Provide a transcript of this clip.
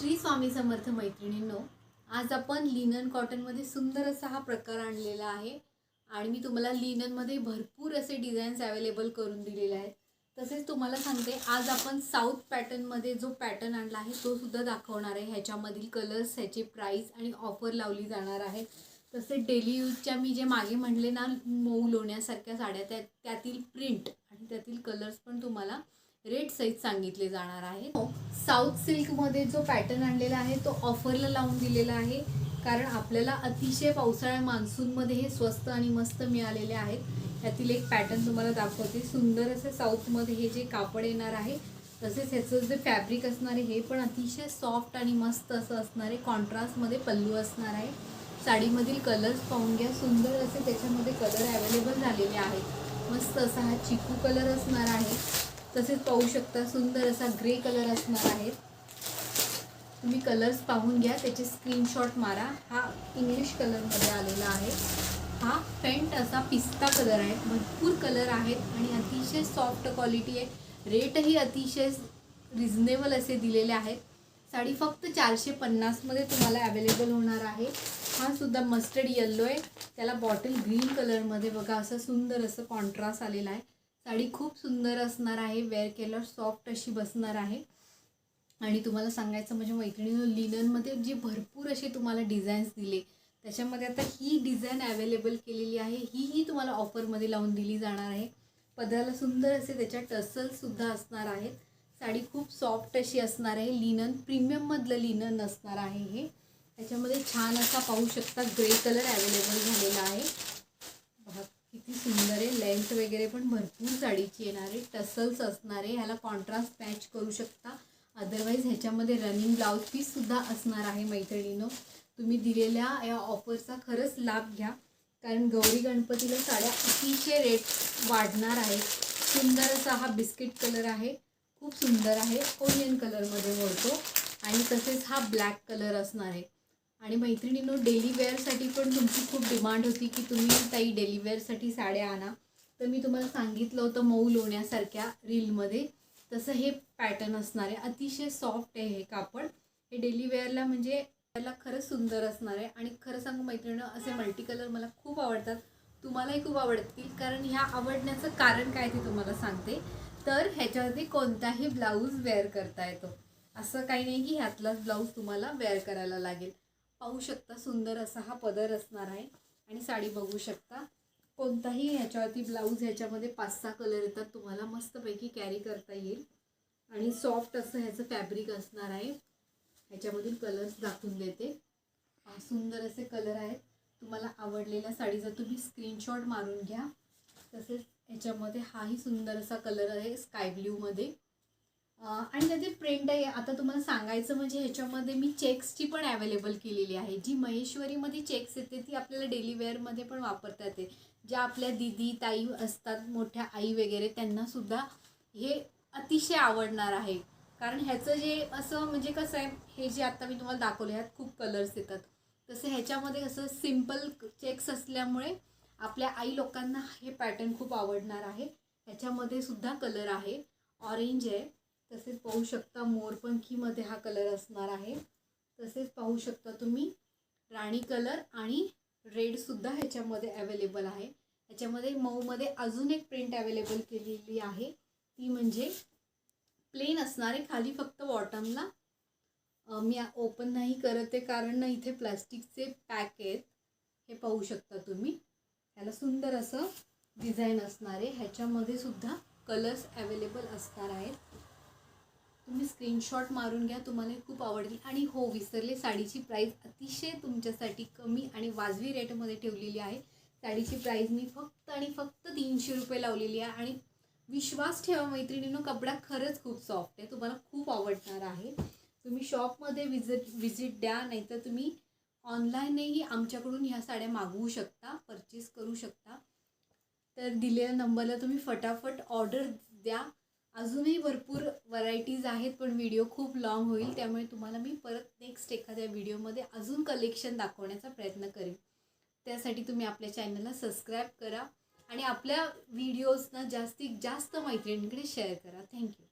श्री स्वामी समर्थ मैत्रिणींनो, आज आपण लिनन कॉटनमध्ये सुंदर असा हा प्रकार आणलेला आहे आणि मी तुम्हाला लिननमध्ये भरपूर असे डिझाईन्स अवेलेबल करून दिलेले आहेत। तसेच तुम्हाला सांगते आज आपण साऊथ पॅटर्नमध्ये जो पॅटर्न आणला आहे तो सुद्धा दाखवणार आहे। ह्याच्यामधील कलर्स, ह्याची प्राइस आणि ऑफर लावली जाणार आहे। तसेच डेली यूजच्या मी जे मागे म्हणले ना मऊ लोण्यासारख्या साड्या त्यातील प्रिंट आणि त्यातील कलर्स पण तुम्हाला रेट सहित सांगितले जाणार आहे। साऊथ सिल्कमध्ये जो पॅटर्न आणलेला आहे तो ऑफरला लावून दिलेला आहे, कारण आपल्याला अतिशय पावसाळ्या मान्सूनमध्ये हे स्वस्त आणि मस्त मिळालेले आहेत। यातील एक पॅटर्न तुम्हाला दाखवते। सुंदर असे साऊथमध्ये हे जे कापड येणार आहे, तसेच ह्याचं जे फॅब्रिक असणार आहे हे पण अतिशय सॉफ्ट आणि मस्त असं असणार आहे। कॉन्ट्रास्टमध्ये पल्लू असणार आहे। साडीमधील कलर्स पाहून घ्या, सुंदर असे त्याच्यामध्ये कलर अवेलेबल झालेले आहेत। मस्त असा हा चिकू कलर असणार आहे। तसेच पाहू शकता सुंदर असा ग्रे कलर असणार आहे। तुम्ही कलर्स पाहून घ्या, त्याचे स्क्रीनशॉट मारा। हा इंग्लिश कलरमध्ये आलेला आहे। हा फेंट असा पिस्ता कलर आहे। भरपूर कलर आहेत आणि अतिशय सॉफ्ट क्वालिटी आहे। रेटही अतिशय रिजनेबल असे दिलेले आहेत। साडी फक्त 450 मध्ये तुम्हाला अवेलेबल होणार आहे। हा सुद्धा मस्टर्ड येलो आहे, त्याला बॉटल ग्रीन कलरमध्ये बघा असं सुंदर असं कॉन्ट्रास्ट आलेला आहे। साडी खूप सुंदर असणार आहे, वेअर केल्यावर सॉफ्ट अशी बसणार आहे। आणि तुम्हाला सांगायचं म्हणजे मैत्रिणींनो, लिननमध्ये जे भरपूर असे तुम्हाला डिझाईन्स दिले त्याच्यामध्ये आता ही डिझाईन अवेलेबल केलेली आहे। ही तुम्हाला ऑफरमध्ये लावून दिली जाणार आहे। पदराला सुंदर असे त्याच्या टसल्ससुद्धा असणार आहेत। साडी खूप सॉफ्ट अशी असणार आहे। लिनन प्रीमियममधलं लिनन असणार आहे हे। त्याच्यामध्ये छान असा पाहू शकता ग्रे कलर अवेलेबल झालेला आहे। बघा किती सुंदर आहे। लेंथ वगैरे पण भरपूर साडीची येणार आहे। टसल्स असणार आहे। ह्याला कॉन्ट्रास्ट मॅच करू शकता। अदरवाईज ह्याच्यामध्ये रनिंग ब्लाउज पीससुद्धा असणार आहे। मैत्रिणींनो, तुम्ही दिलेल्या या ऑफरचा खरंच लाभ घ्या, कारण गौरी गणपतीला साड्या अतिशय रेट वाढणार आहेत। सुंदर असा हा बिस्किट कलर आहे, खूप सुंदर आहे। ओनियन कलरमध्ये मोडतो आणि तसेच हा ब्लॅक कलर असणार आहे। आणि मैत्रिणींनो, डेली वेअरसाठी पण तुमची खूप डिमांड होती की तुम्ही ताई डेली वेअरसाठी साड्या आणा, तर मी तुम्हाला सांगितलं होतं मऊ लोण्यासारख्या रीलमध्ये, तसं हे पॅटर्न असणार आहे। अतिशय सॉफ्ट आहे हे कापड। हे डेली वेअरला म्हणजे त्याला खरंच सुंदर असणार आहे। आणि खरं सांगू मैत्रिणींनो, असे मल्टी कलर मला खूप आवडतात, तुम्हालाही खूप आवडतील। कारण ह्या आवडण्याचं कारण काय ते तुम्हाला सांगते। तर ह्याच्यावरती कोणताही ब्लाऊज वेअर करता येतो, असं काही नाही की ह्यातलाच ब्लाऊज तुम्हाला वेअर करायला लागेल। पाहू शकता सुंदर असा हा पदर असणार आहे आणि साडी बघू शकता। कोणताही ह्याच्यावरती ब्लाऊज, ह्याच्यामध्ये 5-6 कलर येतात, तुम्हाला मस्तपैकी कॅरी करता येईल। आणि सॉफ्ट असं ह्याचं फॅब्रिक असणार आहे। ह्याच्यामधील कलर्स दाखवून देते। सुंदर असे कलर आहेत। तुम्हाला आवडलेल्या साडीचा तुम्ही स्क्रीनशॉट मारून घ्या। तसेच ह्याच्यामध्ये हाही सुंदर असा कलर आहे स्काय ब्ल्यूमध्ये आणि त्याचे प्रिंट आहे। आता तुम्हाला सांगायचं म्हणजे ह्याच्यामध्ये मी चेक्सची पण अवेलेबल केलेली आहे। जी महेश्वरीमध्ये चेक्स येते ती आपल्याला डेली वेअरमध्ये पण वापरता येते। ज्या आपल्या दीदी ताई असतात, मोठ्या आई वगैरे, त्यांनासुद्धा हे अतिशय आवडणार आहे। कारण ह्याचं जे असं म्हणजे कसं आहे, हे जे आता मी तुम्हाला दाखवले ह्यात खूप कलर्स येतात, तसं ह्याच्यामध्ये असं सिम्पल चेक्स असल्यामुळे आपल्या आई लोकांना हे पॅटर्न खूप आवडणार आहे। ह्याच्यामध्ये सुद्धा कलर आहे, ऑरेंज आहे। तसेच पाहू शकता मोरपंखीमध्ये हा कलर असणार आहे। तसेच पाहू शकता तुम्ही राणी कलर आणि रेडसुद्धा ह्याच्यामध्ये अवेलेबल आहे। ह्याच्यामध्ये मऊमध्ये अजून एक प्रिंट अवेलेबल केलेली आहे, ती म्हणजे प्लेन असणार आहे। खाली फक्त बॉटमला मी ओपन नाही करत आहे, कारण ना इथे प्लास्टिकचे पॅक आहेत, हे पाहू शकता तुम्ही। ह्याला सुंदर असं डिझाईन असणार आहे। ह्याच्यामध्ये सुद्धा कलर्स अवेलेबल असणार आहेत। तुम्ही स्क्रीनशॉट मारून घ्या, तुम्हाला खूप आवडेल। आणि हो विसरले, साडीची प्राइस अतिशय तुमच्यासाठी कमी आणि वाजवी रेटमध्ये ठेवलेली आहे। साडीची प्राइस मी फक्त आणि फक्त 300 रुपये लावलेली आहे। आणि विश्वास ठेवा मैत्रिणींनो, कपडा खरंच खूप सॉफ्ट आहे, तुम्हाला खूप आवडणार आहे। तुम्ही शॉपमध्ये विजिट द्या, नाहीतर तुम्ही ऑनलाईनही आमच्याकडून ह्या साड्या मागवू शकता, परचेस करू शकता। तर दिलेल्या नंबरला तुम्ही फटाफट ऑर्डर द्या। अजूनही भरपूर व्हरायटीज आहेत, पण व्हिडिओ खूप लाँग होईल, त्यामुळे तुम्हाला मी परत नेक्स्ट एखाद्या व्हिडिओमध्ये अजून कलेक्शन दाखवण्याचा प्रयत्न करेन। त्यासाठी तुम्ही आपल्या चॅनलला सबस्क्राईब करा आणि आपल्या व्हिडिओजना जास्तीत जास्त मैत्रिणींकडे शेअर करा। थँक्यू।